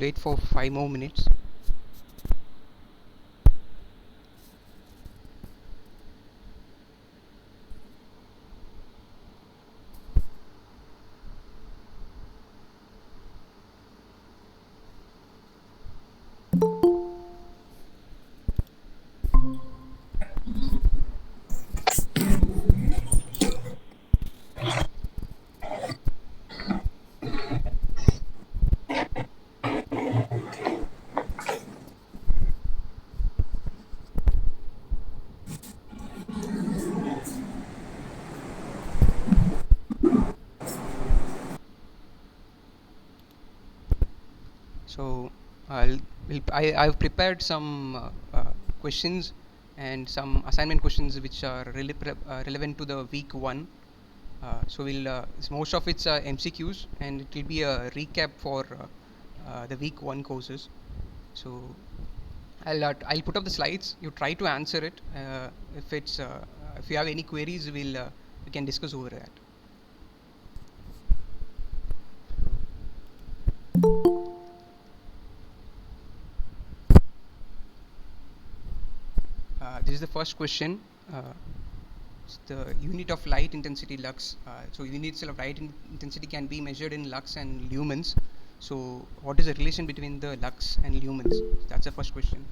I'll wait for 5 more minutes. So I've prepared some questions and some assignment questions which are relevant to the week 1. So most of it's MCQs, and it will be a recap for the week 1 courses. So I'll put up the slides. You try to answer it. If you have any queries, we can discuss over that. This is the first question. The unit of light intensity lux. So units of light intensity can be measured in lux and lumens. So what is the relation between the lux and lumens? That's the first question.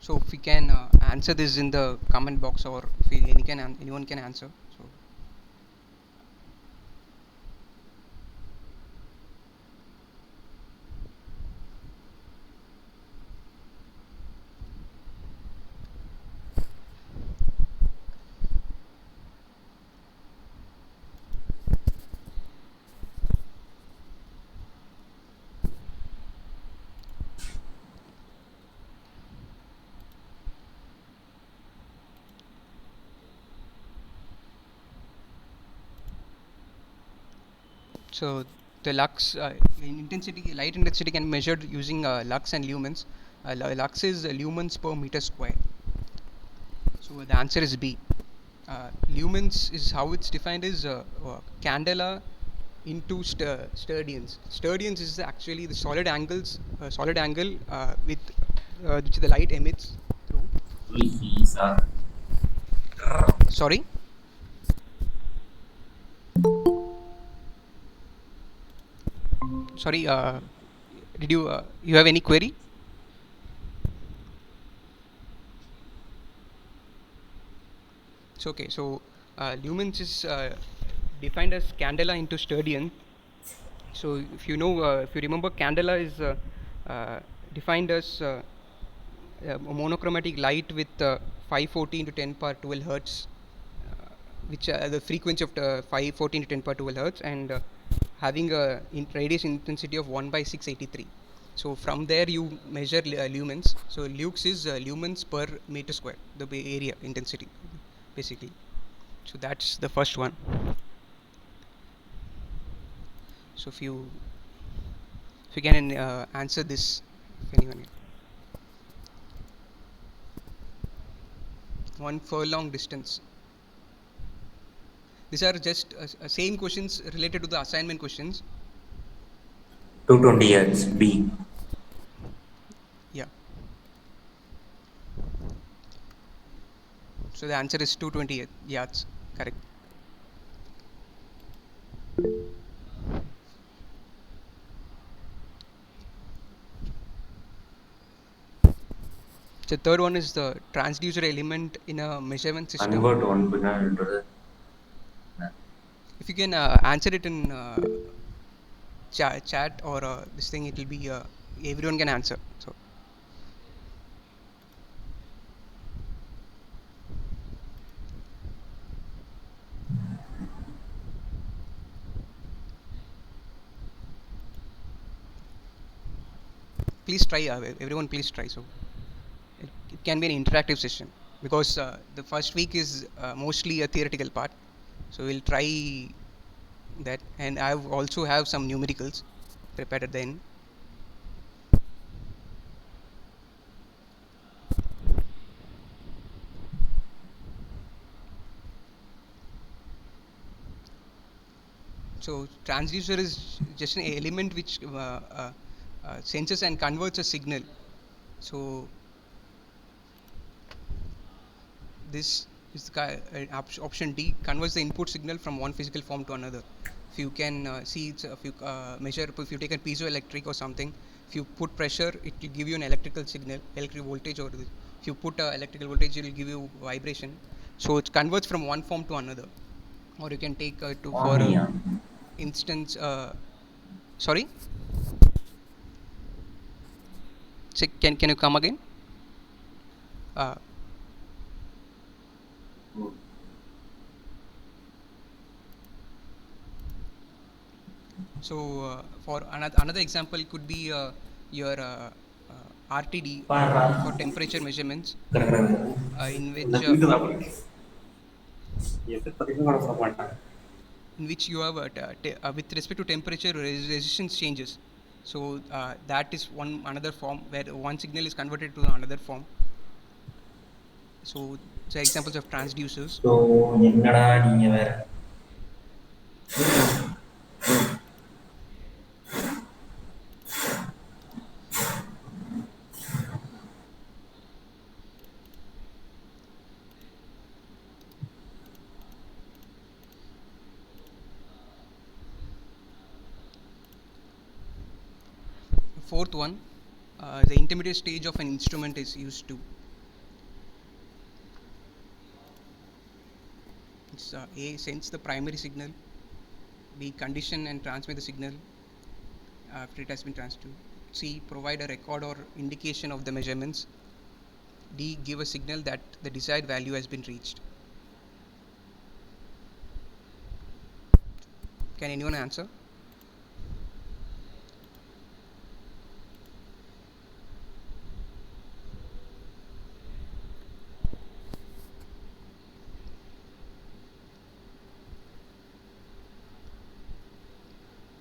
So if we can answer this in the comment box, or if anyone can answer. So So the lux light intensity can be measured using lux and lumens. Lux is lumens per meter square. So the answer is B. Lumens is how it's defined is candela into sterdians. Sterdians is actually the solid angle with which the light emits through. Sorry. Sorry. Did you have any query? It's okay. So lumens is defined as candela into sterdian. So if you remember, candela is defined as a monochromatic light with 514 to 10 power 12 hertz, which the frequency of 514 to 10 power 12 hertz, and having a radiation intensity of 1 by 683. So from there you measure lumens. So lux is lumens per meter square, the area intensity basically. So that's the first one. So if you can answer this, if anyone. 1 furlong distance. These are just same questions related to the assignment questions. 220 yards, B. Yeah. So the answer is 220 yards. Correct. The third one is the transducer element in a measurement system. Convert one binary into the. If you can answer it in chat or this thing, it will be everyone can answer. So please try. Everyone, please try. So it can be an interactive session, because the first week is mostly a theoretical part. So we'll try that, and I also have some numericals prepared at the end. So transducer is just an element which senses and converts a signal. So this is option D, converts the input signal from one physical form to another. If you can see, if you measure, if you take a piezoelectric or something, if you put pressure, it will give you an electrical signal, electric voltage, or if you put electrical voltage, it will give you vibration. So it converts from one form to another. Or you can take to for Omnia. instance, sorry, can you come again? Uh, So for another example could be your RTD for Parah. temperature measurements, Keren-keren. in Udah which gitu nggak boleh. Ya kan tadi kan kalau sama you have with respect to temperature resistance changes. So that is one another form where one signal is converted to another form. So examples of transducers. So என்னடா நீங்க வேற. Fourth one, the intermediate stage of an instrument is used to. It's A, sense the primary signal. B, condition and transmit the signal after it has been transduced. C, provide a record or indication of the measurements. D, give a signal that the desired value has been reached. Can anyone answer?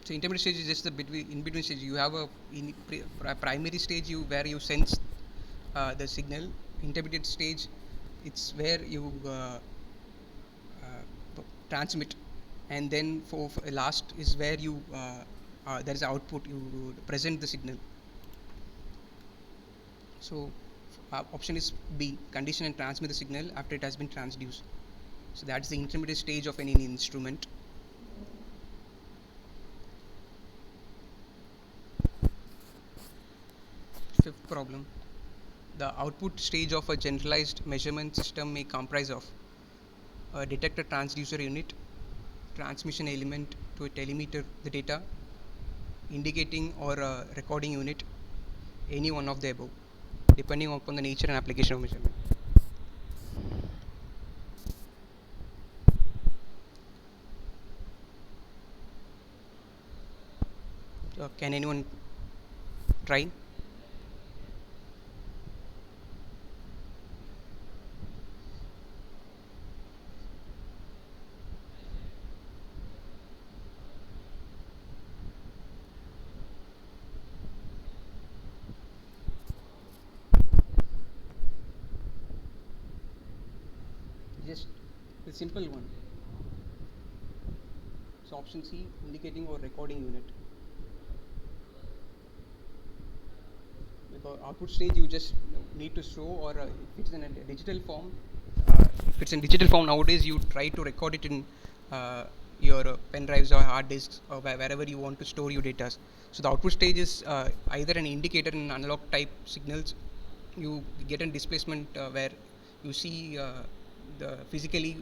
So intermediate stage is just the in between stage. You have a primary stage where you sense the signal. Intermediate stage, it's where you transmit, and then for last is where you there is output. You present the signal. So option is B, condition and transmit the signal after it has been transduced. So that's the intermediate stage of any instrument. Fifth problem, the output stage of a generalized measurement system may comprise of a detector transducer unit, transmission element to telemeter the data, indicating or a recording unit, any one of the above, depending upon the nature and application of measurement. Can anyone try? Just the simple one. So option C, indicating or recording unit. Because output stage you just need to show, or if it's in a digital form, if it's in digital form nowadays, you try to record it in your pen drives or hard disks or wherever you want to store your data. So the output stage is either an indicator in analog type signals. You get a displacement where you see the physically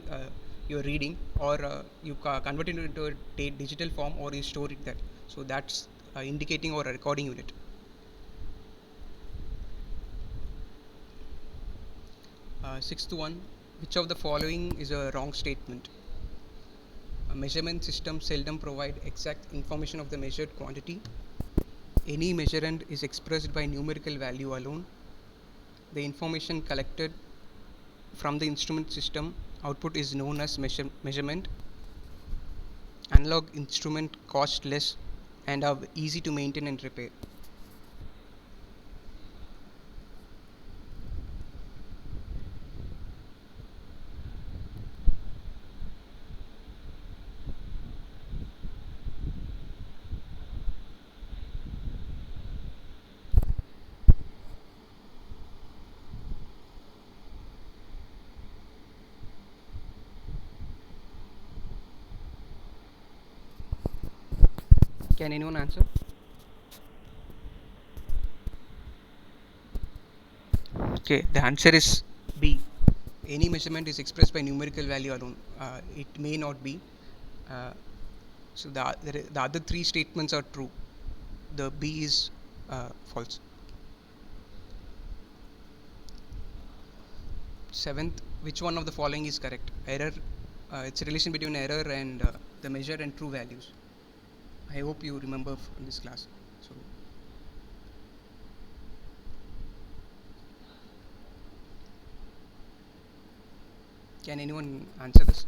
you're reading, or you convert it into a digital form, or you store it there. So that's indicating or a recording unit. Sixth one, which of the following is a wrong statement? A measurement system seldom provide exact information of the measured quantity. Any measurand is expressed by numerical value alone. The information collected from the instrument system output is known as measurement. Analog instrument cost less and are easy to maintain and repair. Can anyone answer? Okay, the answer is B. Any measurement is expressed by numerical value alone. It may not be. Uh, so the other three statements are true. The B is false. Seventh, which one of the following is correct? Error. It's a relation between error and the measured and true values. I hope you remember from this class. So, can anyone answer this?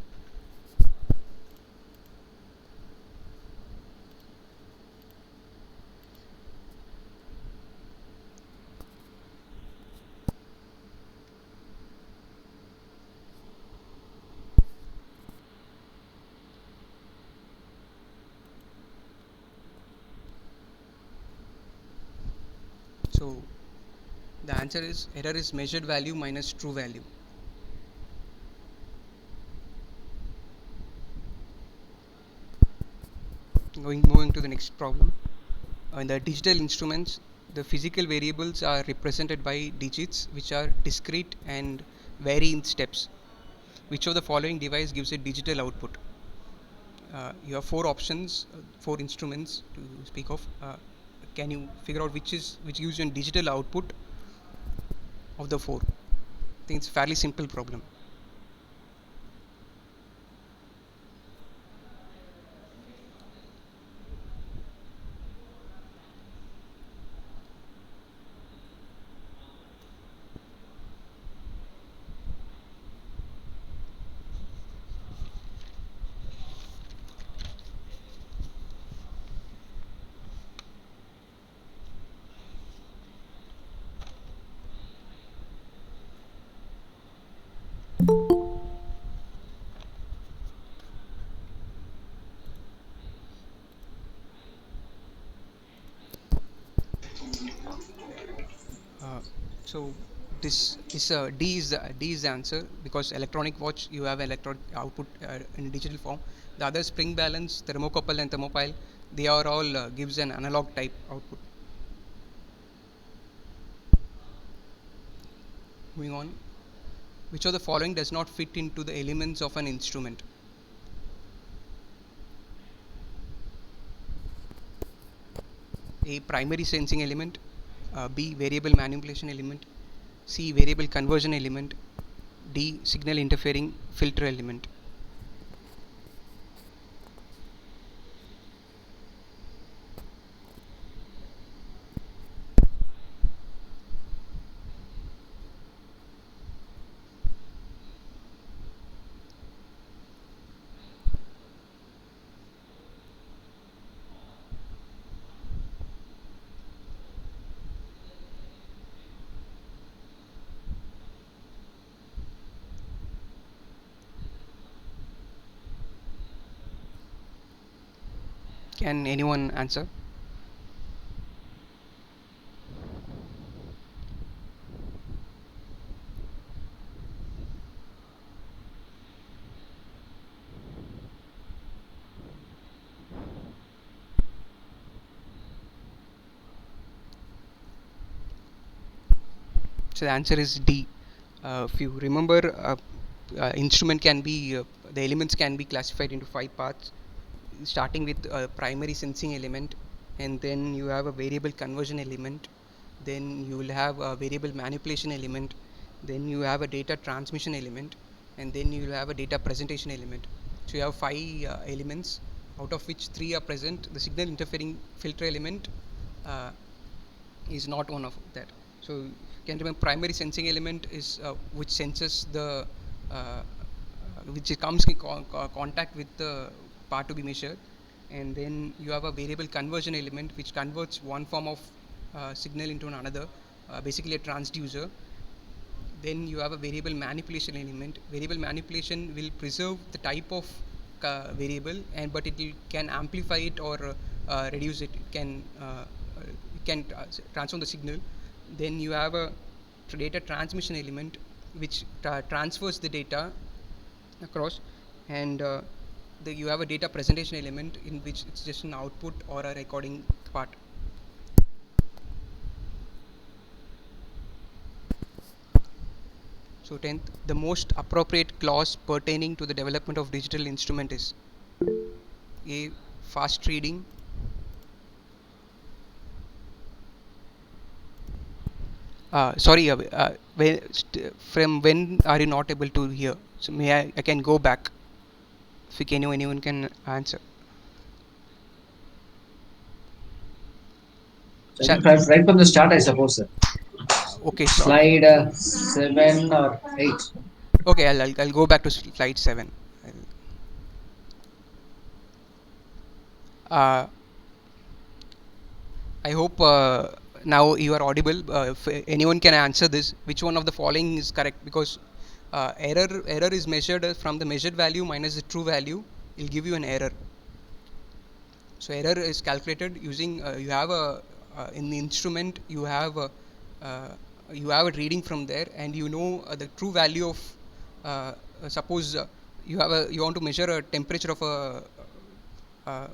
So, the answer is error is measured value minus true value. Moving to the next problem. In the digital instruments, the physical variables are represented by digits which are discrete and vary in steps. Which of the following device gives a digital output? You have four options, four instruments to speak of. Can you figure out which gives you a digital output of the four? I think it's a fairly simple problem. Uh, so this is D is the answer, because electronic watch you have electronic output in digital form. The other spring balance, thermocouple and thermopile, they are all gives an analog type output. Moving on, which of the following does not fit into the elements of an instrument? A, primary sensing element. B, variable manipulation element. C, variable conversion element. D, signal interfering filter element. Can anyone answer? So the answer is D. If you remember, instrument can be the elements can be classified into five parts, starting with a primary sensing element, and then you have a variable conversion element, then you will have a variable manipulation element, then you have a data transmission element, and then you will have a data presentation element. So you have five elements, out of which three are present. The signal interfering filter element uh, is not one of that. So you can remember, primary sensing element is which senses the which comes in contact with the part to be measured, and then you have a variable conversion element which converts one form of signal into another, basically a transducer. Then you have a variable manipulation element. Variable manipulation will preserve the type of variable, and but can amplify it or reduce it. It can transform the signal. Then you have a data transmission element which transfers the data across, and you have a data presentation element in which it's just an output or a recording part. So 10th, the most appropriate clause pertaining to the development of digital instrument is A. Fast reading. Sorry, from when are you not able to hear? So may I can go back if anyone can answer. Shall, Right from the start, I suppose, sir. okay, so Slide 7 or 8. okay, I'll go back to slide 7. Uh, I hope now you are audible. If anyone can answer this, which one of the following is correct? Because error is measured from the measured value minus the true value. It'll give you an error. So error is calculated using you have a in the instrument uh, you have a reading from there, and you know the true value of suppose you want to measure a temperature of a uh,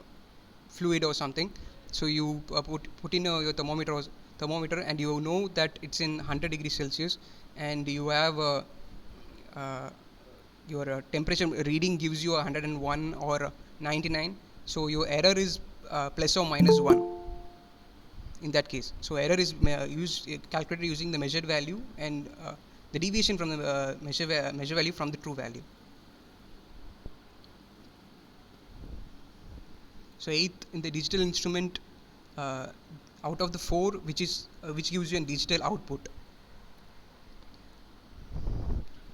fluid or something. So you put in your thermometer, and you know that it's in 100 degrees Celsius, and you have uh, your temperature reading gives you 101 or 99. So your error is plus or minus 1 in that case. So error is calculated using the measured value, and the deviation from the measure value from the true value. So eighth, in the digital instrument, uh, out of the four, which gives you a digital output.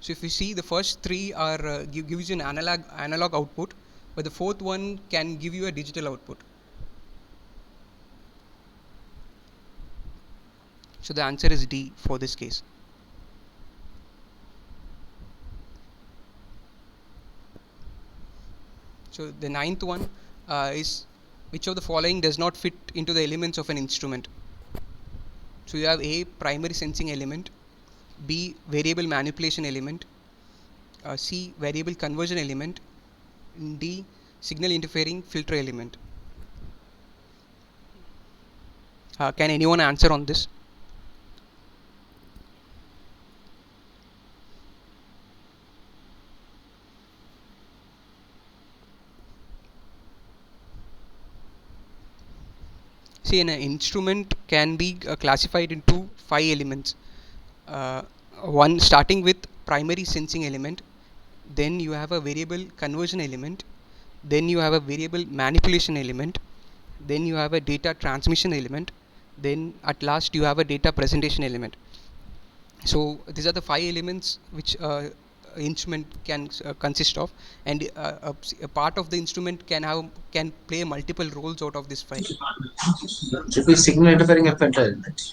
So if you see, the first three are gives you an analog output, but the fourth one can give you a digital output. So the answer is D for this case. So the ninth one is, which of the following does not fit into the elements of an instrument? So you have A, primary sensing element, B, variable manipulation element, C, variable conversion element, and D, signal interfering filter element. Can anyone answer on this? See, an instrument can be classified into 5 elements. Uh, One starting with primary sensing element, then you have a variable conversion element, then you have a variable manipulation element, then you have a data transmission element, then at last you have a data presentation element. So these are the 5 elements which instrument can consist of, and a part of the instrument can play multiple roles out of this 5. Should be signal interfering effect,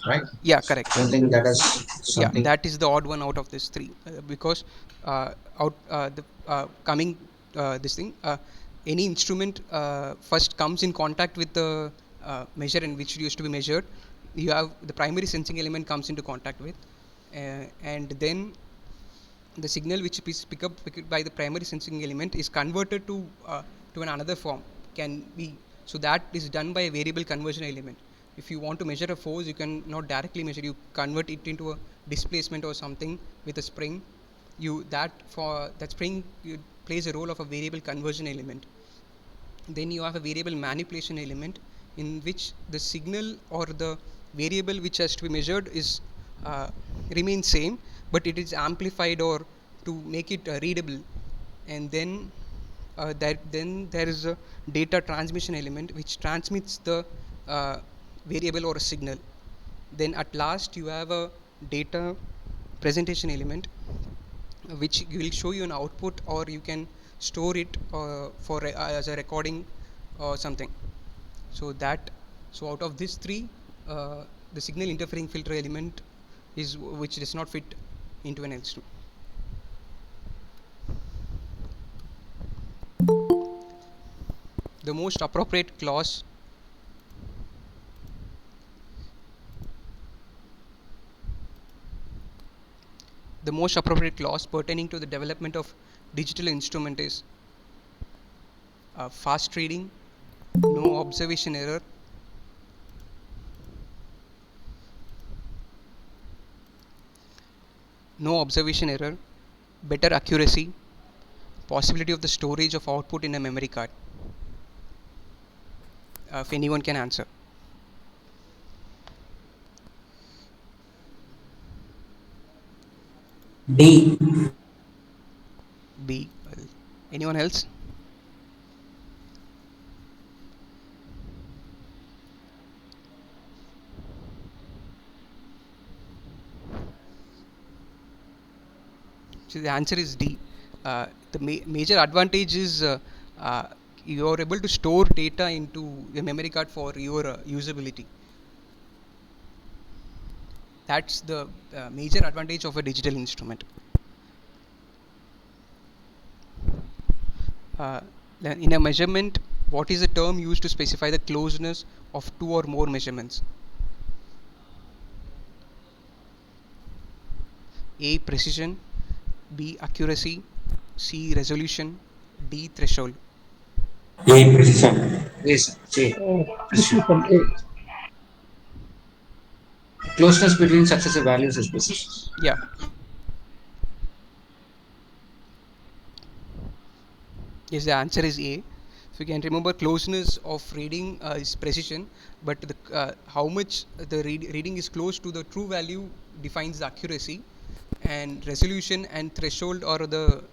right? Yeah, correct. I think that is Yeah, something. that is the odd one out of this 3, because out the coming this thing any instrument first comes in contact with the measure in which it used to be measured. You have the primary sensing element comes into contact with, and then the signal which is picked by the primary sensing element is converted to another form, can be. So that is done by a variable conversion element. If you want to measure a force, you can not directly measure, you convert it into a displacement or something with a spring. You that for that spring plays a role of a variable conversion element. Then you have a variable manipulation element, in which the signal or the variable which has to be measured is remains same, but it is amplified or to make it readable. And then there is a data transmission element which transmits the uh, variable or a signal. Then at last you have a data presentation element, which will show you an output, or you can store it as a recording or something. So that, so out of these 3, the signal interfering filter element is which does not fit into an instrument. The most appropriate clause the most appropriate clause pertaining to the development of digital instrument is fast reading, no observation error, better accuracy, possibility of the storage of output in a memory card. If anyone can answer. D. B. Anyone else? So the answer is D. The major advantage is uh, you are able to store data into a memory card for your usability. That's the major advantage of a digital instrument. Uh, in a measurement, what is the term used to specify the closeness of two or more measurements? A. Precision, B. Accuracy, C. Resolution, D. Threshold. A. Precision. Yes, J. Precision. Precision A. Closeness between successive values is precision. Yeah. Yes, the answer is A. So you can remember, closeness of reading is precision, but how much the reading is close to the true value defines the accuracy, and resolution and threshold, or the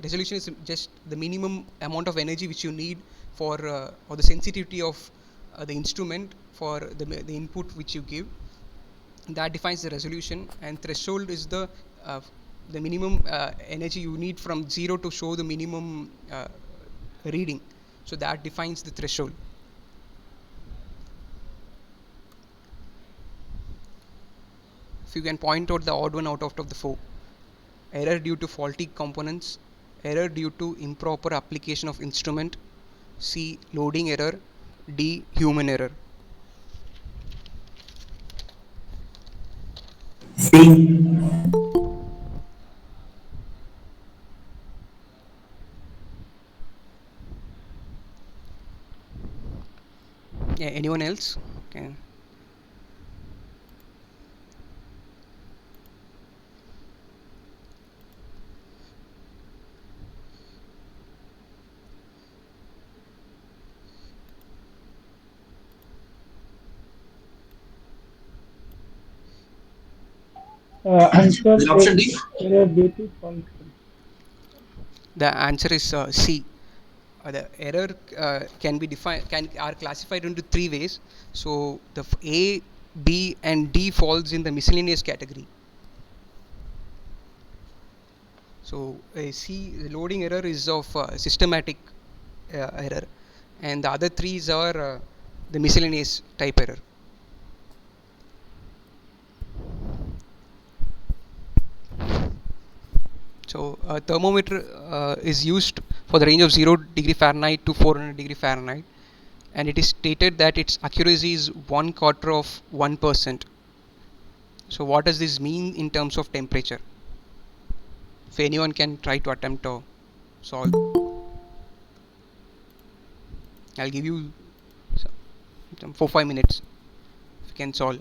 resolution is just the minimum amount of energy which you need for or the sensitivity of the instrument for the input which you give. That defines the resolution, and threshold is uh, the minimum energy you need from 0 to show the minimum reading. So that defines the threshold. If you can point out the odd one out of the four: error due to faulty components, error due to improper application of instrument, C. loading error, D. human error. C. Yeah, anyone else? Okay. Answer Is it A. option D? Error due to function. The answer is C. The error can be defined, can are classified into three ways. So the A, B, and D falls in the miscellaneous category. So C, the loading error is of systematic error, and the other three are the miscellaneous type error. So thermometer is used for the range of 0 degree Fahrenheit to 400 degree Fahrenheit, and it is stated that its accuracy is 1/4 of 1%. So what does this mean in terms of temperature? If anyone can try to attempt to solve, I'll give you some 4-5 minutes if you can solve.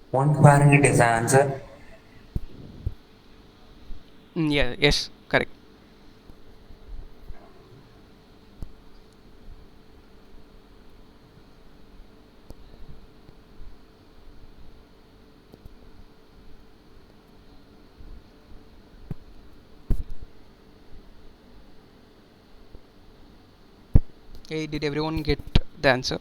One Fahrenheit is the answer. Yeah, yes, correct. Hey, did everyone get the answer?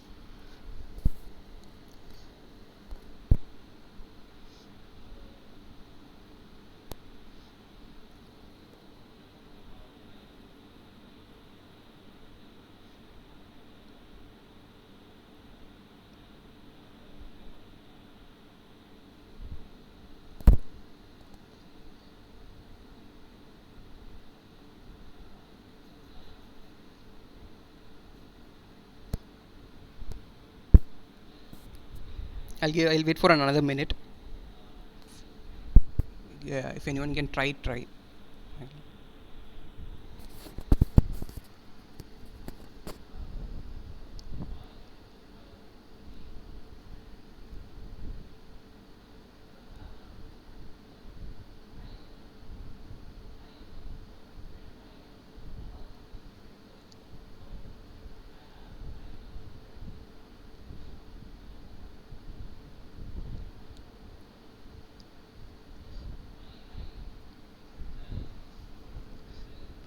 I'll wait for another minute. Yeah, if anyone can try.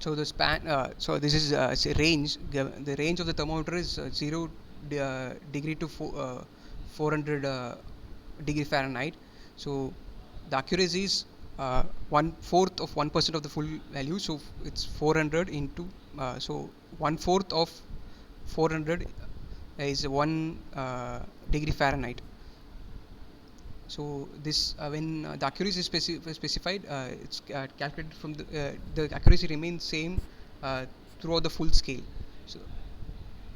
So the span. So this is say range. The range of the thermometer is 0 degree to 400 degree Fahrenheit. So the accuracy is 1/4 of 1% of the full value. So it's 400 into so 1/4 of 400 is 1 degree Fahrenheit. So this when the accuracy is specified, it's calculated from the accuracy remains same throughout the full scale. So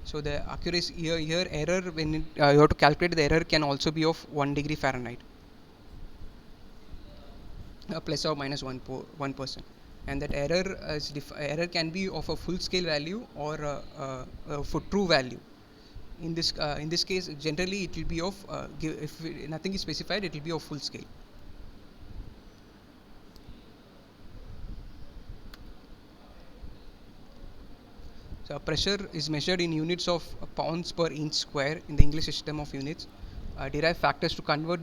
so the accuracy here error when you have to calculate, the error can also be of 1 degree Fahrenheit, plus or minus 1%, and that error error can be of a full scale value or for true value. In this case, generally it will be of if nothing is specified, it will be of full scale. So pressure is measured in units of pounds per inch square in the English system of units. Derive factors to convert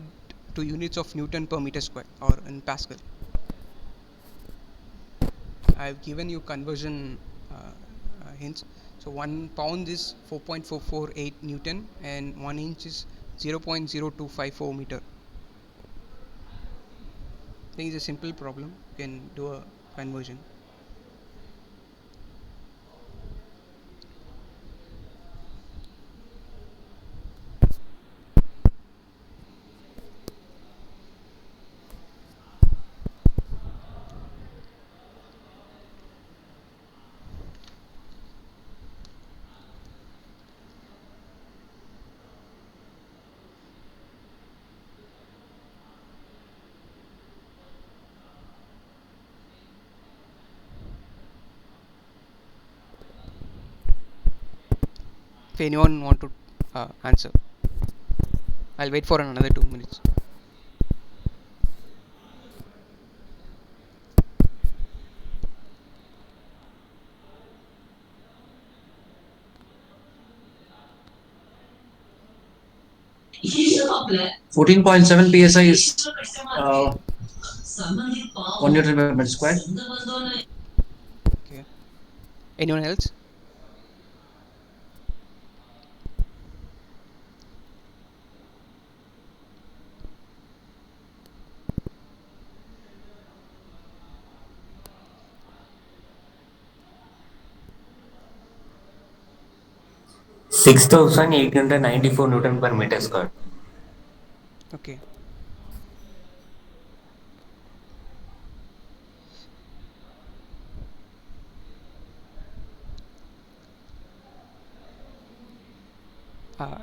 to units of Newton per meter square or in Pascal. I've given you conversion hints. So 1 pound is 4.448 Newton and 1 inch is 0.0254 meter. I think it's a simple problem. You can do a conversion. If anyone want to answer, I'll wait for another 2 minutes. 14.7 psi is uh, 1 Newton per meter square. Okay. Anyone else? Six thousand eight hundred ninety-four Newton per meter square. Okay.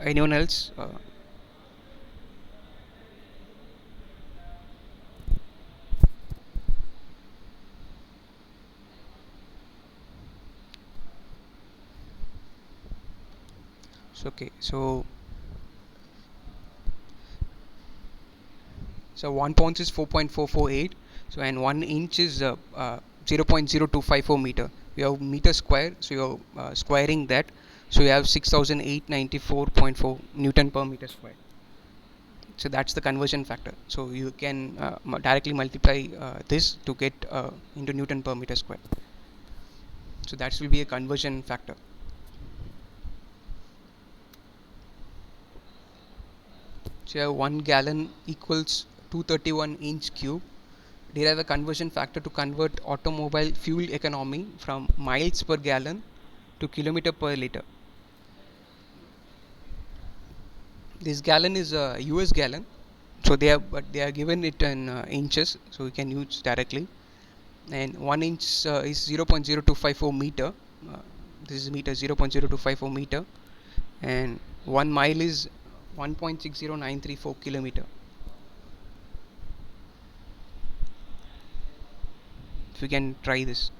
Anyone else? So okay. So 1 pound is 4.448. So and 1 inch is 0.0254 meter. We have meter square. So you're squaring that. So you have 6,894.4 Newton per meter square. So that's the conversion factor. So you can directly multiply this to get into Newton per meter square. So that will be a conversion factor. So you have 1 gallon equals 231 inch cube. Derive a conversion factor to convert automobile fuel economy from miles per gallon to kilometer per liter. This gallon is a US gallon, so they are given it in inches, so we can use directly. And 1 inch is 0.0254 meter. This is meter, 0.0254 meter, and 1 mile is 1.60934 kilometer. If we can try this.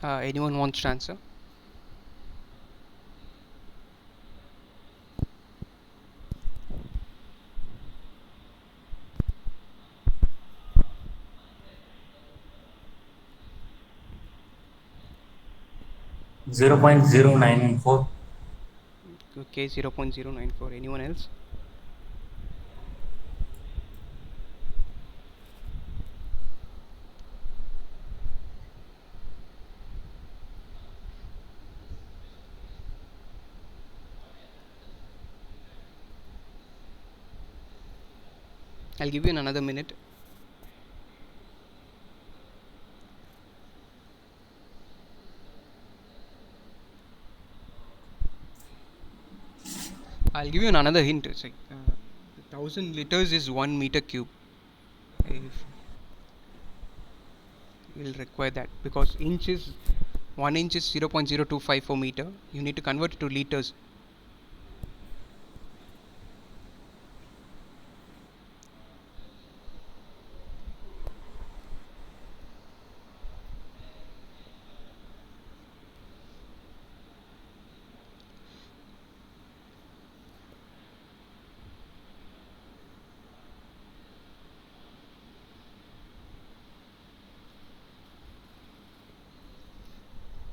Anyone wants to answer? Zero point zero nine four. Okay, 0.094. Anyone else? I'll give you another minute. I'll give you another hint. It's like 1000 liters is 1 meter cube. If we'll require that because inch is 1 inch is 0.0254 meter. You need to convert it to liters.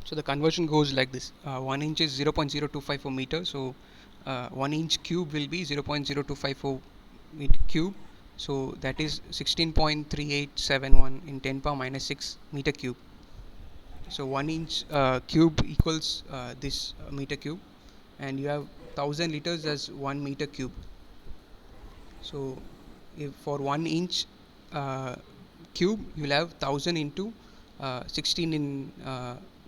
So the conversion goes like this: 1 inch is 0.0254 meter. So 1 inch cube will be 0.0254 meter cube. So that is 16.3871 in 10 power minus 6 meter cube. So 1 inch cube equals this meter cube, and you have 1000 liters as 1 meter cube. So if for 1 inch cube you'll have 1000 into 16 in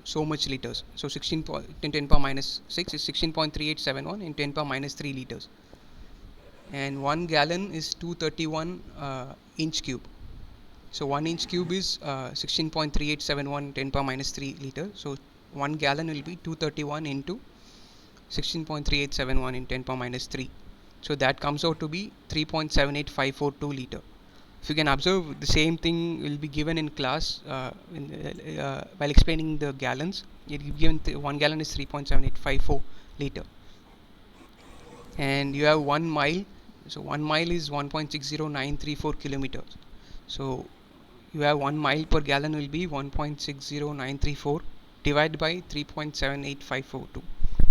so much liters. So 16 in 10 power minus 6 is 16.3871 in 10 power minus 3 liters, and 1 gallon is 231 inch cube. So 1 inch cube is 16.3871 10 power minus 3 liters. So 1 gallon will be 231 into 16.3871 in 10 power minus 3. So that comes out to be 3.78542 liter. If you can observe, the same thing will be given in class while explaining the gallons. It will be given 1 gallon is 3.7854 liter, and you have 1 mile. So 1 mile is 1.60934 kilometers. So you have 1 mile per gallon will be 1.60934 divided by 3.78542.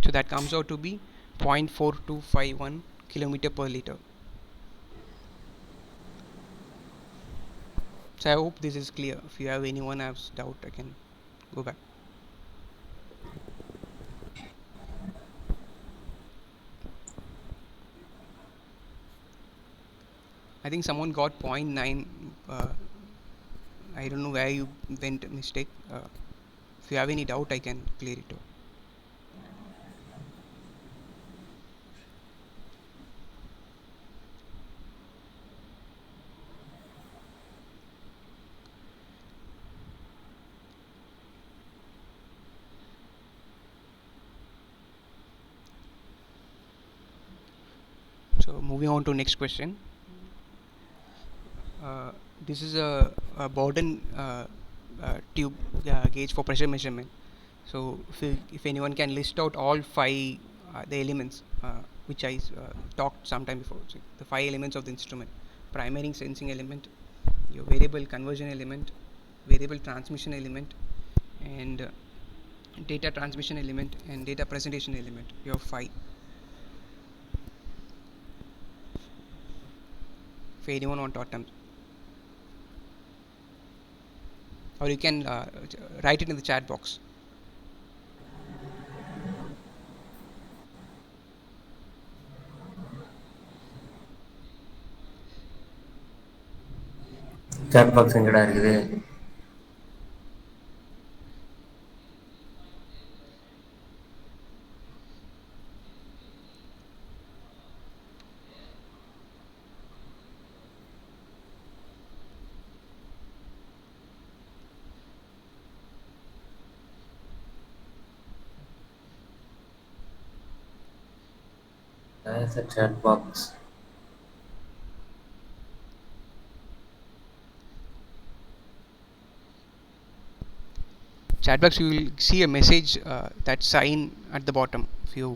So that comes out to be 0.4251 kilometer per liter. So I hope this is clear. If you have anyone has doubt, I can go back. I think someone got 0.9. I don't know where you went mistake. If you have any doubt, I can clear it out. So moving on to next question. This is a Borden tube gauge for pressure measurement. So if anyone can list out all five the elements which I talked sometime before, so the five elements of the instrument: primary sensing element, your variable conversion element, variable transmission element, and data transmission element, and data presentation element. You have five. If anyone want to attempt, or you can write it in the chat box. chat box எங்கடா இருக்குது? There's a chat box. Chat box, you will see a message that sign at the bottom. If you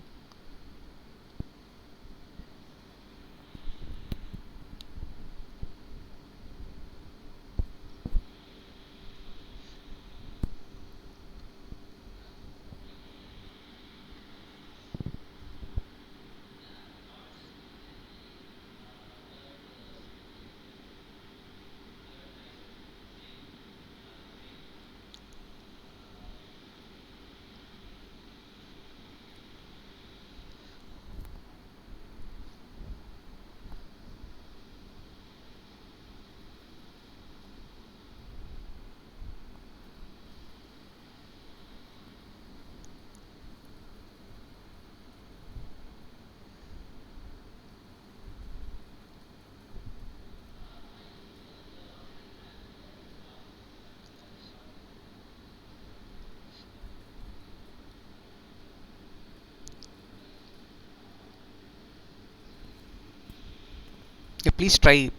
please try,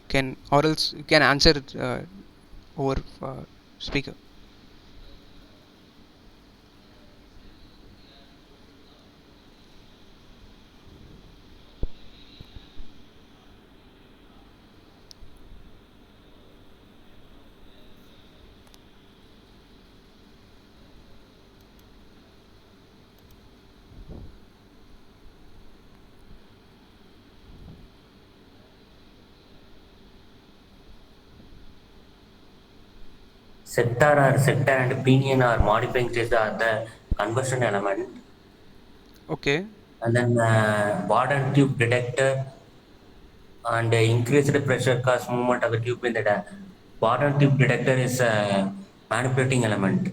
can, or else you can answer over speaker. Sector and pinion are modifying states are the conversion element. Okay. And then Borden tube detector and increased pressure cause movement of the tube in the Borden tube detector is a manipulating element.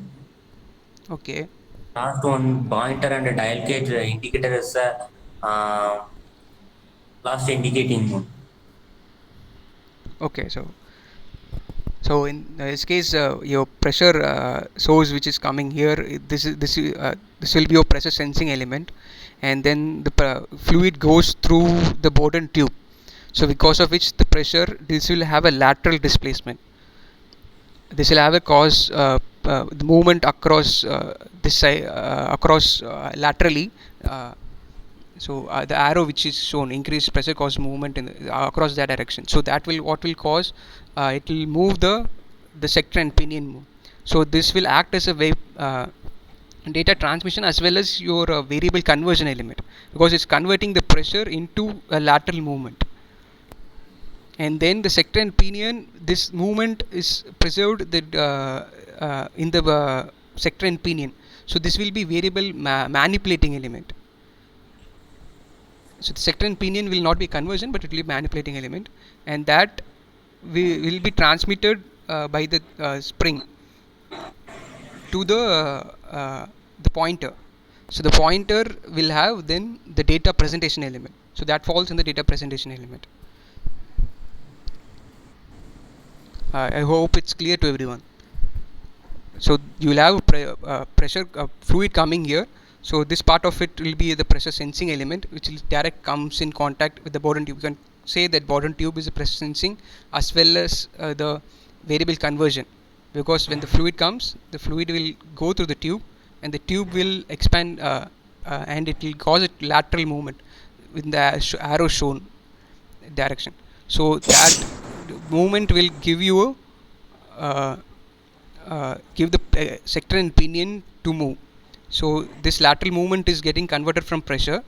Okay. Last one, pointer and dial gauge indicator is a last indicating mode. Okay. So in this case, your pressure source which is coming here, this will be your pressure sensing element, and then the fluid goes through the Borden tube. So because of which the pressure, this will have a lateral displacement. This will have a cause the movement across this side, across laterally. The arrow which is shown, increased pressure cause movement in across that direction. So that will what will cause, it will move the sector and pinion move. So this will act as a data transmission as well as your variable conversion element, because it's converting the pressure into a lateral movement. And then the sector and pinion, this movement is preserved in the sector and pinion. So this will be variable manipulating element. So the sector and pinion will not be conversion, but it will be manipulating element, and that will be transmitted by the spring to the pointer. So the pointer will have then the data presentation element. So that falls in the data presentation element. I hope it's clear to everyone. So you will have pressure fluid coming here. So this part of it will be the pressure sensing element, which will direct comes in contact with the Borden tube. You can say that bottom tube is a pressure sensing as well as the variable conversion, because when the fluid comes, the fluid will go through the tube and the tube will expand and it will cause a lateral movement in the arrow shown direction. So that movement will give you give the sector and pinion to move. So this lateral movement is getting converted from pressure.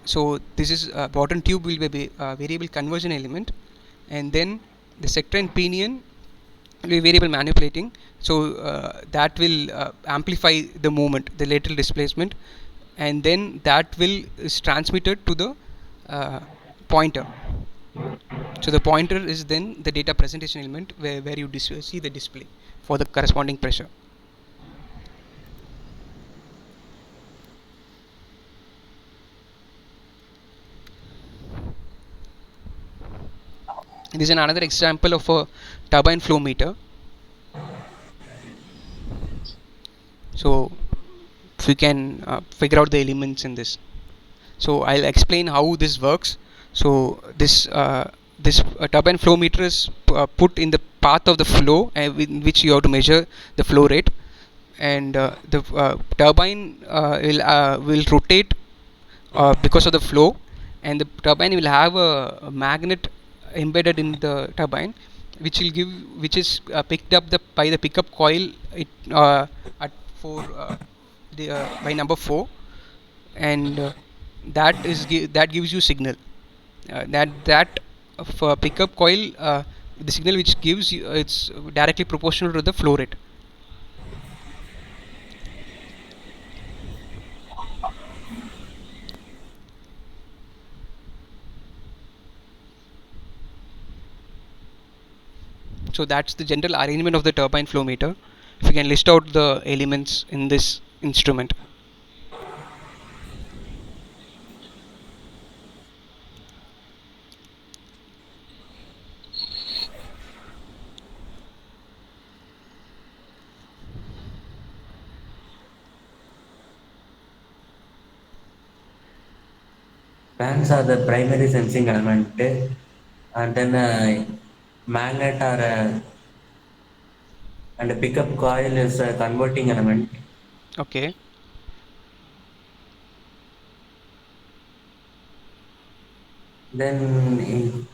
So this is bottom tube will be a variable conversion element, and then the sector and pinion will be variable manipulating. So that will amplify the movement, the lateral displacement, and then that will is transmitted to the pointer. So the pointer is then the data presentation element where you see the display for the corresponding pressure. This is another example of a turbine flow meter. So if we can figure out the elements in this. So I'll explain how this works. So this turbine flow meter is put in the path of the flow, in which you have to measure the flow rate, and the turbine will rotate because of the flow, and the turbine will have a magnet embedded in the turbine, which is picked up by the pickup coil at 4 by number 4, and that gives you signal, that for pickup coil, the signal which gives you, it's directly proportional to the flow rate. So that's the general arrangement of the turbine flow meter. If you can list out the elements in this instrument. Fans are the primary sensing element, and then magnet are and a pickup coil is a converting element. Okay. Then in,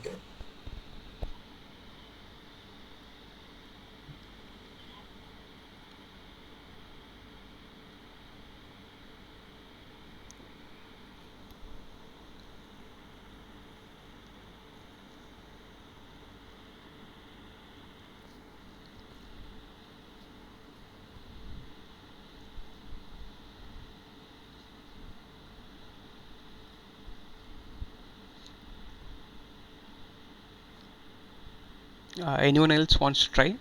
Anyone else wants to try?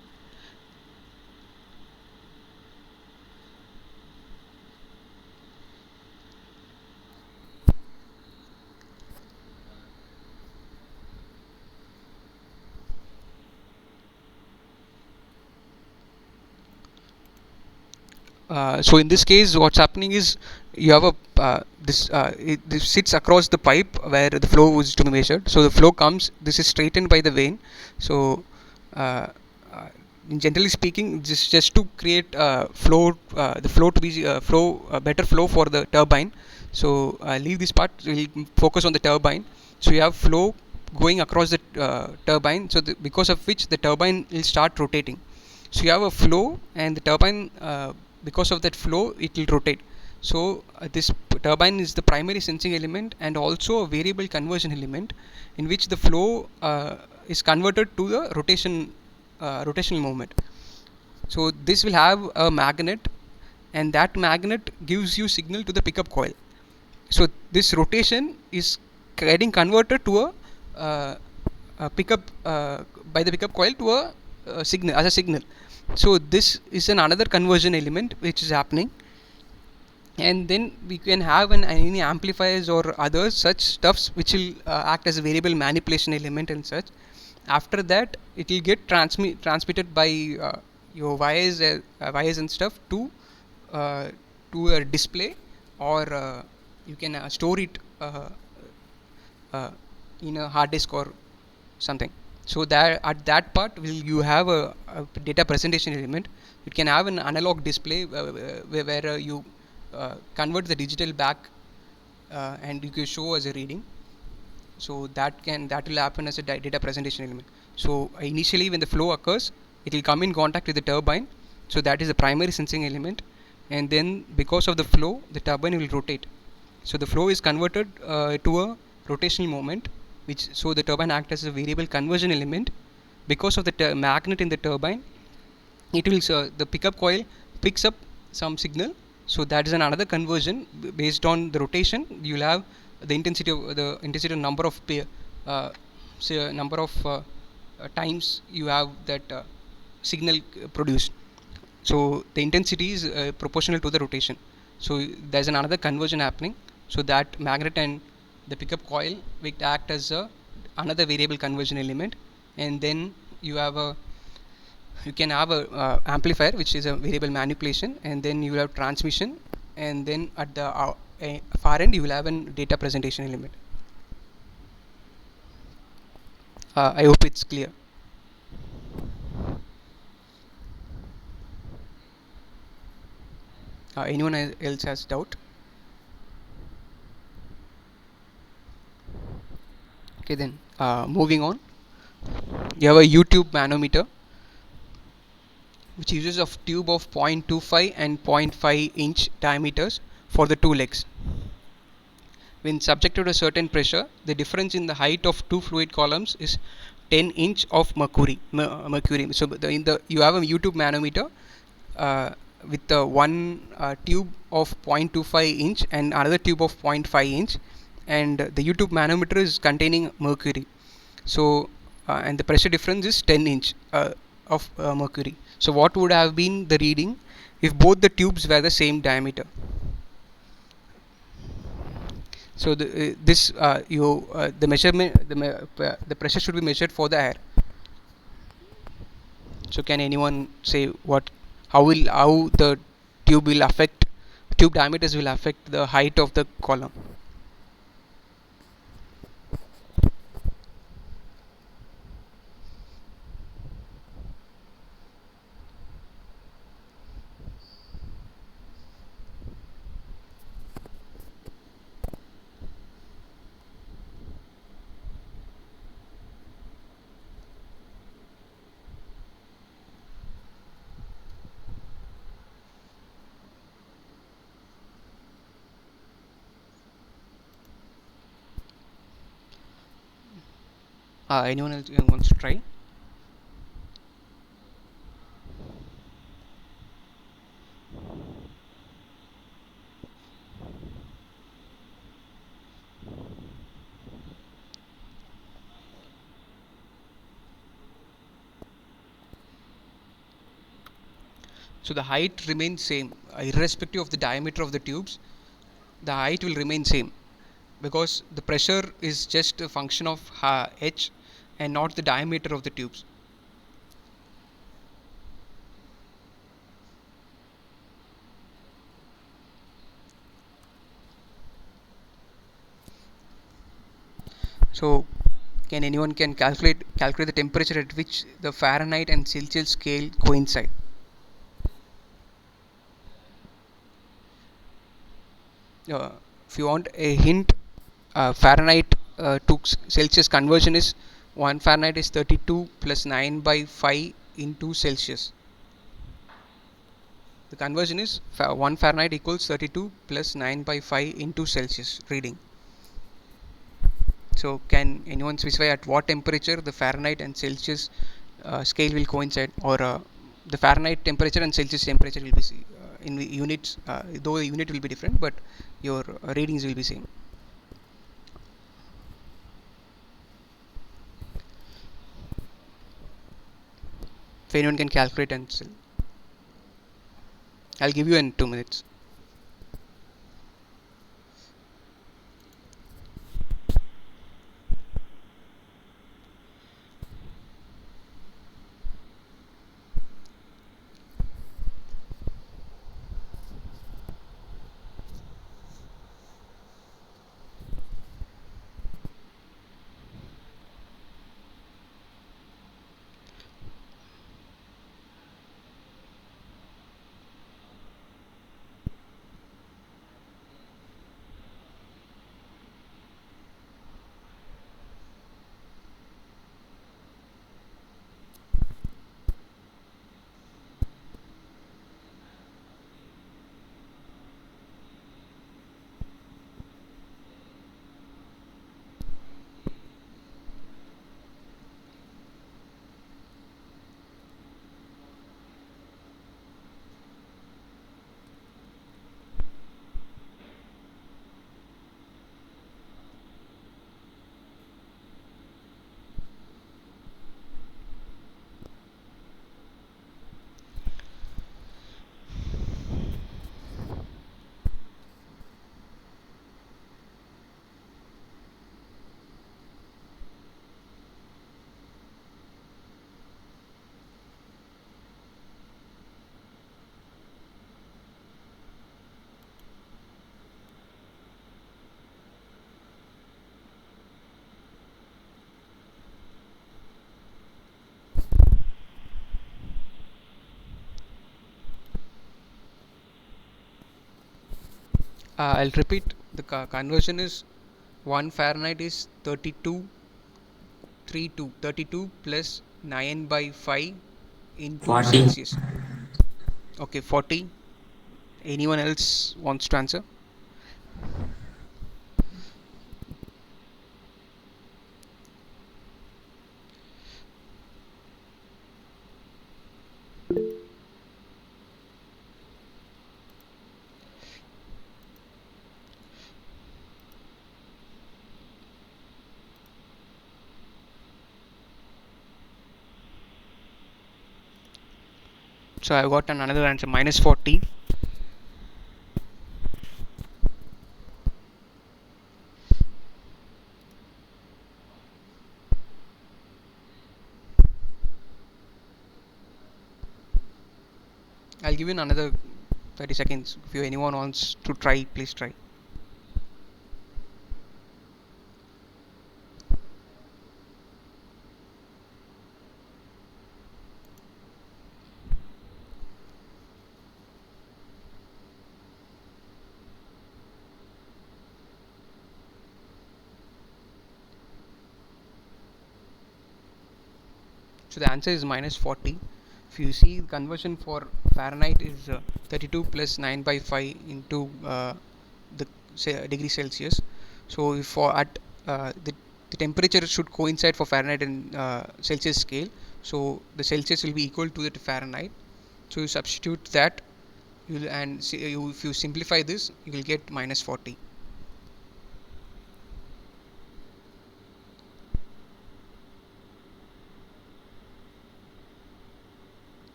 So in this case, what's happening is you have a this sits across the pipe where the flow is to be measured. So the flow comes. This is straightened by the vane. So uh, generally speaking, just to create flow, the flow to be better flow for the turbine. So leave this part. We'll focus on the turbine. So you have flow going across the turbine. So because of which the turbine will start rotating. So you have a flow, and the turbine, because of that flow, it will rotate. So this turbine is the primary sensing element and also a variable conversion element, in which the flow is converted to the rotational movement. So this will have a magnet, and that magnet gives you signal to the pickup coil. So this rotation is getting converted to a pickup by the pickup coil to a signal, as a signal. So this is another conversion element which is happening, and then we can have any amplifiers or other such stuffs which will act as a variable manipulation element and such. After that, it will get transmitted by your wires and stuff uh, to a display, or you can store it uh, in a hard disk or something. So that at that part will you have a data presentation element. It can have an analog display where you convert the digital back and you can show as a reading. So that will happen as a data presentation element. So initially when the flow occurs, it will come in contact with the turbine. So that is the primary sensing element, and then because of the flow, the turbine will rotate. So the flow is converted to a rotational moment, which so the turbine acts as a variable conversion element. Because of the magnet in the turbine, it will the pickup coil picks up some signal. So that is another conversion based on the rotation. You will have the intensity of number of say number of times you have that signal produced. So the intensity is proportional to the rotation. So there's another conversion happening. So that magnet and the pickup coil will act as another variable conversion element, and then you have a you can have a amplifier, which is a variable manipulation, and then you will have transmission, and then at the far end you will have a data presentation element. I hope it's clear. Anyone else has doubt? Okay, then moving on, you have a YouTube manometer, which uses a tube of 0.25 and zero point 0.5 inch diameters for the two legs. When subjected to a certain pressure, the difference in the height of two fluid columns is 10 inch of mercury. So you have a YouTube manometer with one tube of 0.25 inch and another tube of 0.5 inch, and the YouTube manometer is containing mercury. So and the pressure difference is 10 inch of mercury. So what would have been the reading if both the tubes were the same diameter? So the measurement the pressure should be measured for the air. So can anyone say how the tube diameters will affect the height of the column? Anyone else wants to try? So the height remains same irrespective of the diameter of the tubes. The height will remain same because the pressure is just a function of h and not the diameter of the tubes. So can anyone can calculate the temperature at which the Fahrenheit and Celsius scale coincide? If you want a hint, Fahrenheit to Celsius conversion is 1 Fahrenheit is 32 plus 9 by 5 into Celsius. The conversion is 1 Fahrenheit equals 32 plus 9 by 5 into Celsius reading. So can anyone specify at what temperature the Fahrenheit and Celsius scale will coincide, or the Fahrenheit temperature and Celsius temperature will be in units, though the unit will be different, but your readings will be same. If anyone can calculate and sell, I'll give you in 2 minutes. I'll repeat. The conversion is 1 Fahrenheit is 32 plus 9 by 5 into 40. Celsius. Okay, 40. Anyone else wants to answer? So I've got another answer, minus 40. I'll give you another 30 seconds. If anyone wants to try, please try. So the answer is minus 40. If you see, the conversion for Fahrenheit is 32 plus 9 by 5 into the degree Celsius. So if for at the temperature should coincide for Fahrenheit and Celsius scale. So the Celsius will be equal to the Fahrenheit. So you substitute that, if you simplify this, you will get minus 40.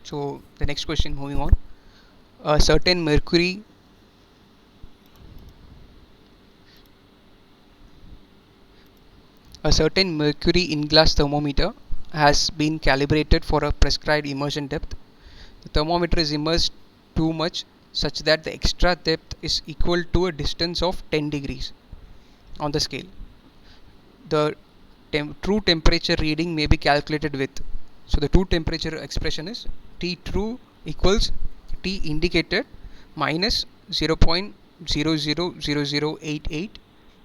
So the next question, moving on. A certain mercury in glass thermometer has been calibrated for a prescribed immersion depth. The thermometer is immersed too much such that the extra depth is equal to a distance of 10 degrees on the scale. The true temperature reading may be calculated with. So the true temperature expression is T true equals T indicated minus 0.000088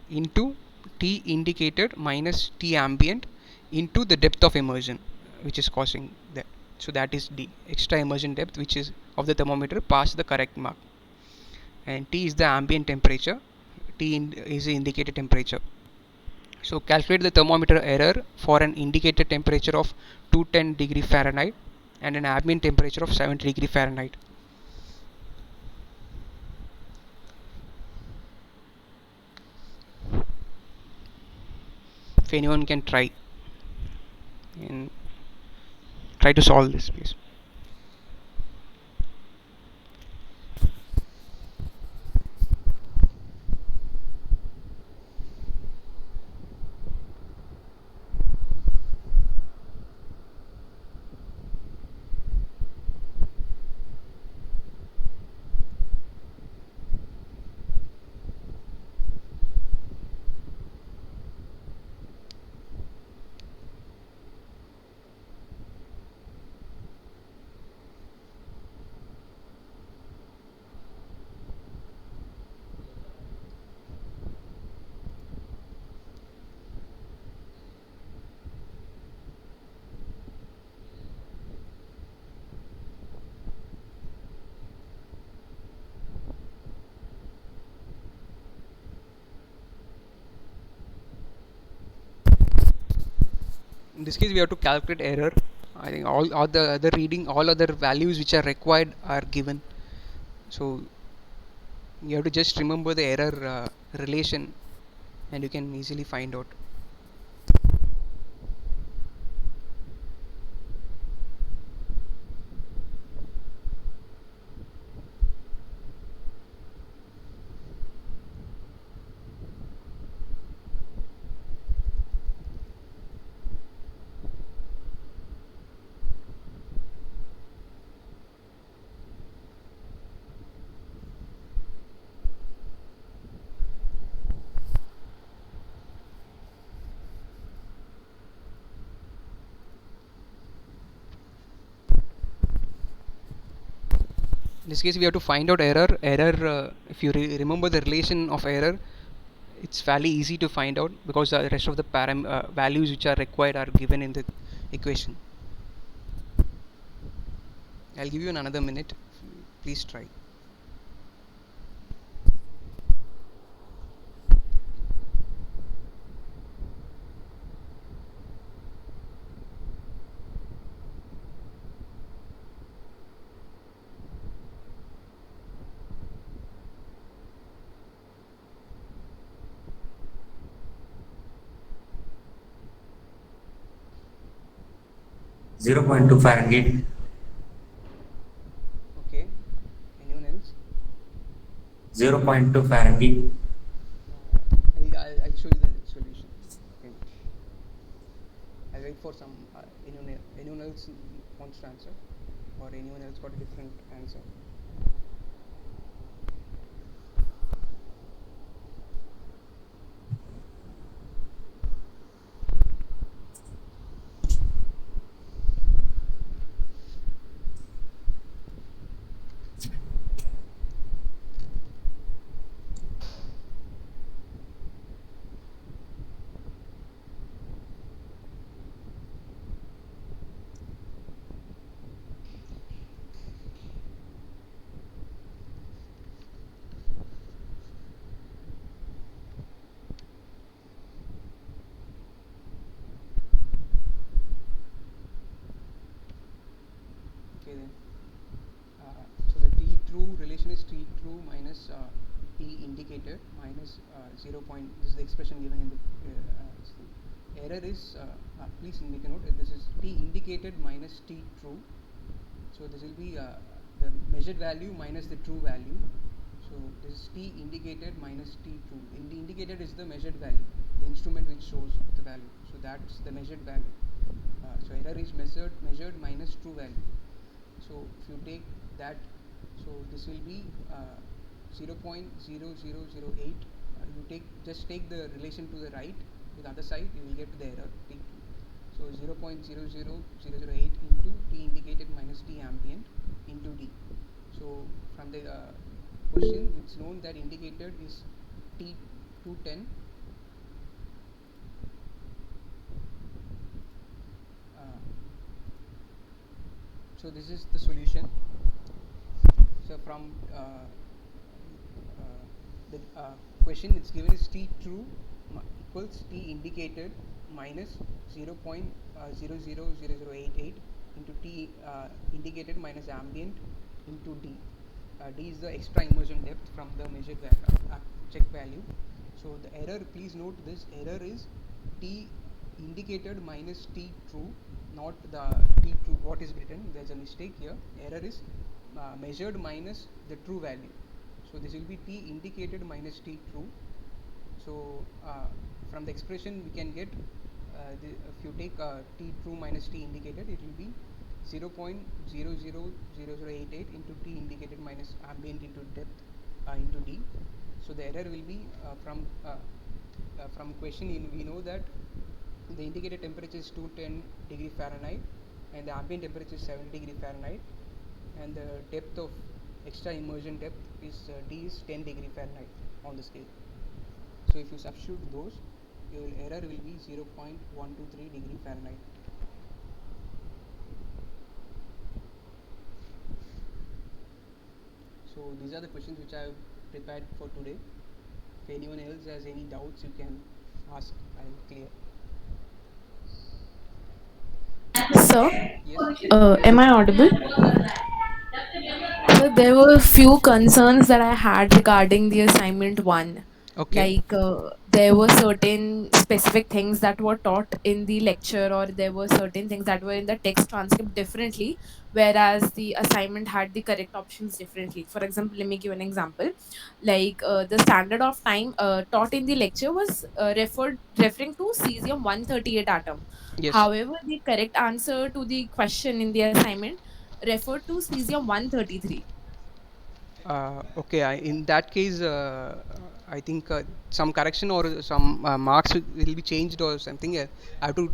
into T indicated minus T ambient into the depth of immersion, which is causing that. So that is D, extra immersion depth, which is of the thermometer past the correct mark, and T is the ambient temperature, is the indicated temperature. So calculate the thermometer error for an indicated temperature of 210 degree Fahrenheit and an ambient temperature of 70 degree Fahrenheit. If anyone can try and try to solve this, please. In this case, we have to calculate error. I think all the other reading, all other values which are required are given. So you have to just remember the error relation, and you can easily find out. this case we have to find out error. If you remember the relation of error, it's fairly easy to find out because the rest of the values which are required are given in the equation. I'll give you another minute. Please try. Zero point 0.2 Fahrenheit. Okay. Anyone else? 0.2 Fahrenheit. I'll show you the solution. Okay. I'll wait for some anyone else wants to answer, or anyone else got a different answer. Okay then. So the t true relation is t true minus t indicated minus 0. This is the expression given in the error is please make a note. This is t indicated minus t true. So this will be the measured value minus the true value. So this is t indicated minus t true. The indicated is the measured value, the instrument which shows the value. So that's the measured value. So error is measured minus true value. So if you take that, so this will be 0.0008. You just take the relation to the right, to the other side, you will get the error t2. So 0.00008 into t indicated minus t ambient into d. So from the question, it's known that indicated is t210. So this is the solution. So from the question, it's given is t true equals t indicated minus 0.00088 into t indicated minus ambient into d. D is the extra immersion depth from the measured check value. So the error, please note this error is t indicated minus t true, not the t true what is written. There's a mistake here. Error is measured minus the true value. So this will be t indicated minus t true. So from the expression we can get if you take t true minus t indicated, it will be 0.000088 into t indicated minus ambient into depth into d. So the error will be from question we know that the indicated temperature is 210 degree Fahrenheit and the ambient temperature is 70 degree Fahrenheit, and the depth of extra immersion depth is d is 10 degree Fahrenheit on the scale. So if you substitute those, your error will be 0.123 degree Fahrenheit. So these are the questions which I have prepared for today. If anyone else has any doubts, you can ask. I'll clear. Sir, Yes. am I audible? So there were few concerns that I had regarding the assignment one. Okay. Like there were certain specific things that were taught in the lecture, or there were certain things that were in the text transcript differently, whereas the assignment had the correct options differently. For example, let me give an example. Like the standard of time taught in the lecture was referring to cesium 138 atom. Yes. However, the correct answer to the question in the assignment referred to cesium 133. Okay. In that case, I think some correction or some marks will be changed or something. I have to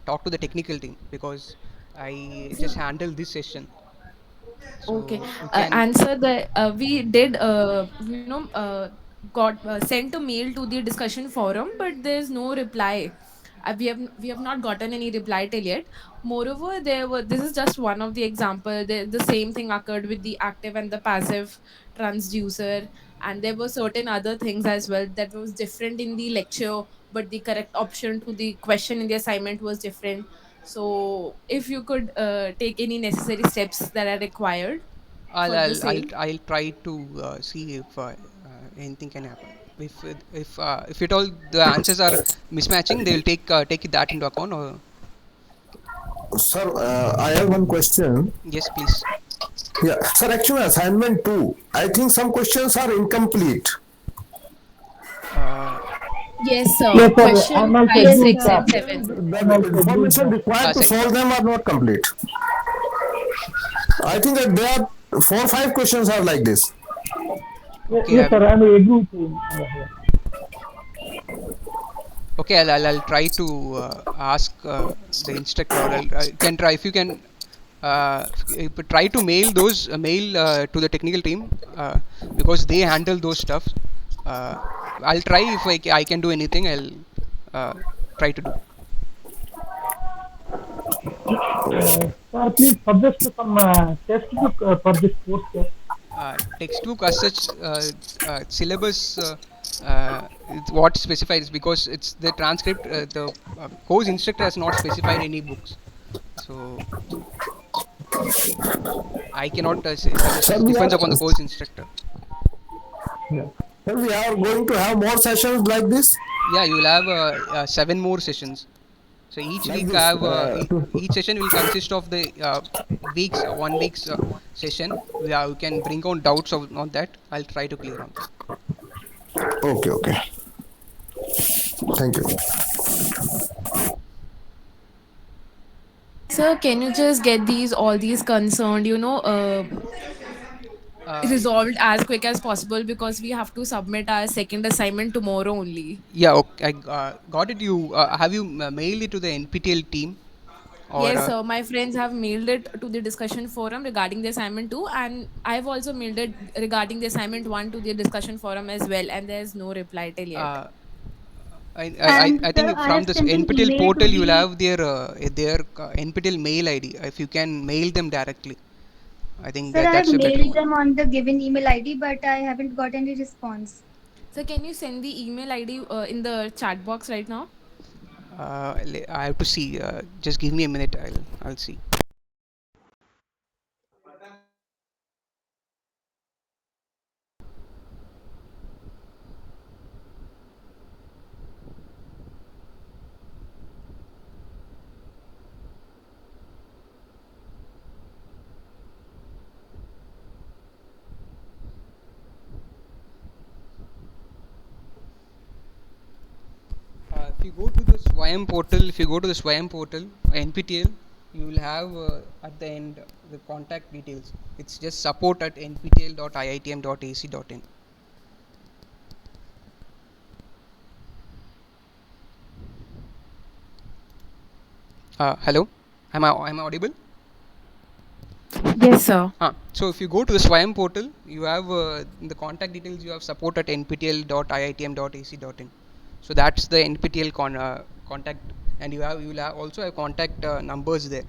talk to the technical team because I just handle this session. Okay. So you can Answer the we did got sent a mail to the discussion forum, but there's no reply. We have not gotten any reply till yet. Moreover, this is just one of the example. The same thing occurred with the active and the passive transducer, and there were certain other things as well that was different in the lecture, but the correct option to the question in the assignment was different. So, if you could take any necessary steps that are required I'll for the I'll I'll, same. I'll try to see if anything can happen. If at all the answers are mismatching, they will take that into account. Or Sir, I have one question. yes, please. Yeah, sir, actually, assignment two. I think some questions are incomplete. Uh, Yes, sir. Yes, sir. Question I'm also 5, Yes, agree with 6, sir. and that. 7. I'm The also agree with information that. required to sorry. solve them are not complete. I think that there are 4 or 5 questions are like this. Okay, Yes, sir. I'm agree with you. okay. I'll try to ask the instructor, or can try if you can try to mail those mail to the technical team because they handle those stuff. Uh, I'll try if I can do anything. I'll try to do. Sir, please suggest some textbook for this course, sir. Textbook as such, syllabus what specified is because it's the transcript, the course instructor has not specified any books, so I cannot suggest. Sir, It we depends are, upon the course instructor. yeah. Sir, we are going to have more sessions like this. Yeah, you will have 7 more sessions. So each Like week I this. have each session will consist of the weeks 1 week's session. We can bring on doubts on that. I'll try to clear on that. Okay, okay. Thank you. Sir, can you just get all these concerned, Uh, resolved as quick as possible because we have to submit our second assignment tomorrow only. Yeah, okay, I got it. You have you mailed it to the NPTEL team or Yes, sir. My friends have mailed it to the discussion forum regarding the assignment 2, and I've also mailed it regarding the assignment 1 to the discussion forum as well, and there's no reply till yet. uh, I And sir, think I from have this sent an NPTEL email to portal you will the. have their NPTEL mail ID. If you can mail them directly, I think Sir, I have that's a better. mailed them on the given email ID, but I haven't got any response. So, can you send the email ID in the chat box right now? I have to see. Just give me a minute. I'll see. If you go to the Swayam portal, NPTEL, you will have at the end the contact details. It's just support at nptel.iitm.ac.in. Hello, am I audible? Yes, sir. So if you go to the Swayam portal, you have in the contact details. You have support at nptel.iitm.ac.in. So that's the NPTEL contact, and you will have also have contact numbers there.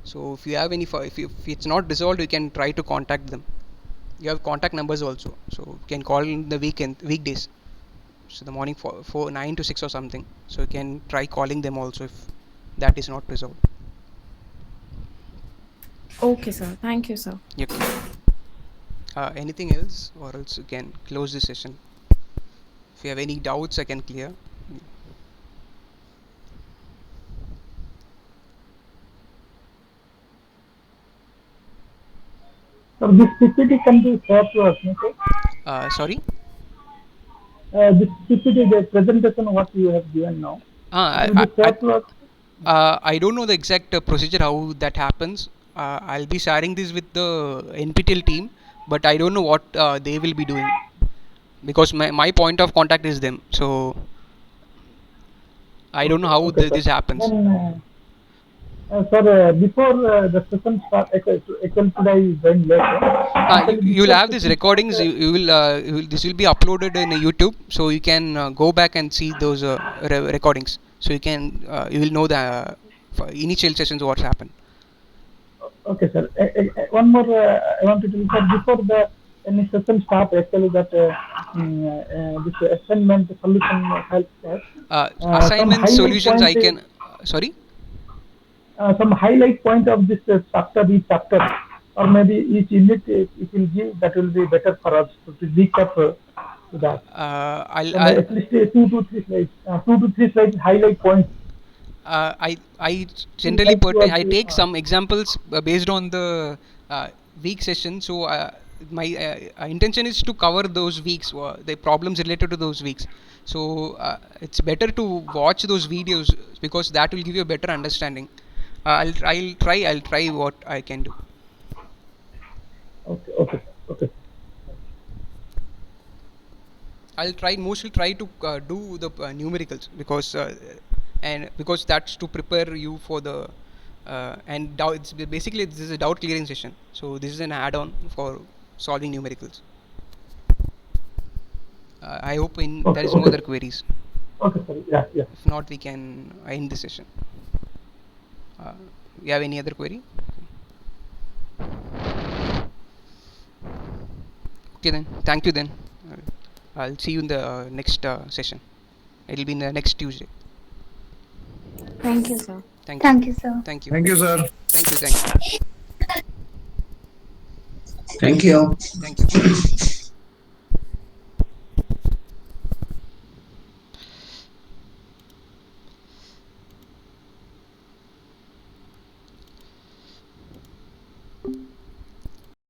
So if you have any, if it's not resolved, you can try to contact them. You have contact numbers also, so you can call in the weekdays. So the morning for 9 to 6 or something. So you can try calling them also if that is not resolved. Okay, sir. Thank you, sir. Okay. Anything else, or else you can close the session. If you have any doubts, I can clear. So this PPT can be shared to us, no, sir? Sorry. This PPT, the presentation what you have given now, it I, will I, be I, shared to us. I don't know the exact procedure how that happens. I'll be sharing this with the NPTEL team, but I don't know what they will be doing because my point of contact is them. So I don't know Okay, how okay, sir. this happens. Then Sir, before the session start, actually today I joined late. Actually, You'll before have these session recordings. start, This will be uploaded in YouTube, so you can go back and see those recordings. So you will know the initial sessions what's happened. okay, sir. One more I want to tell you, sir. Before the any session start, actually that this assignment solution helps us. Some Assignment highlight solutions point, I can. Sorry. some highlight point of this each chapter, or maybe each unit it will give, that will be better for us to recap to that. Some I'll at least 2 to 3 slides, 2 to 3 slides highlight points. I Will generally help you I to, take some examples based on the week session. So my intention is to cover those weeks, the problems related to those weeks. So it's better to watch those videos because that will give you a better understanding. I'll try what I can do. Okay, okay, okay. I'll mostly try to do the numericals because that's to prepare you for the and it's basically this is a doubt clearing session. So this is an add-on for solving numericals. I hope there Okay, is no okay. other queries. Okay, sorry. Yeah, yeah. If not, we can end the session. You have any other query? Okay then. Thank you then. I'll see you in the next session. It'll be in the next Tuesday. Thank you, sir. Thank you. Thank you, sir. Thank you. Thank you, sir. Thank you. Thank you. Thank you. Thank you.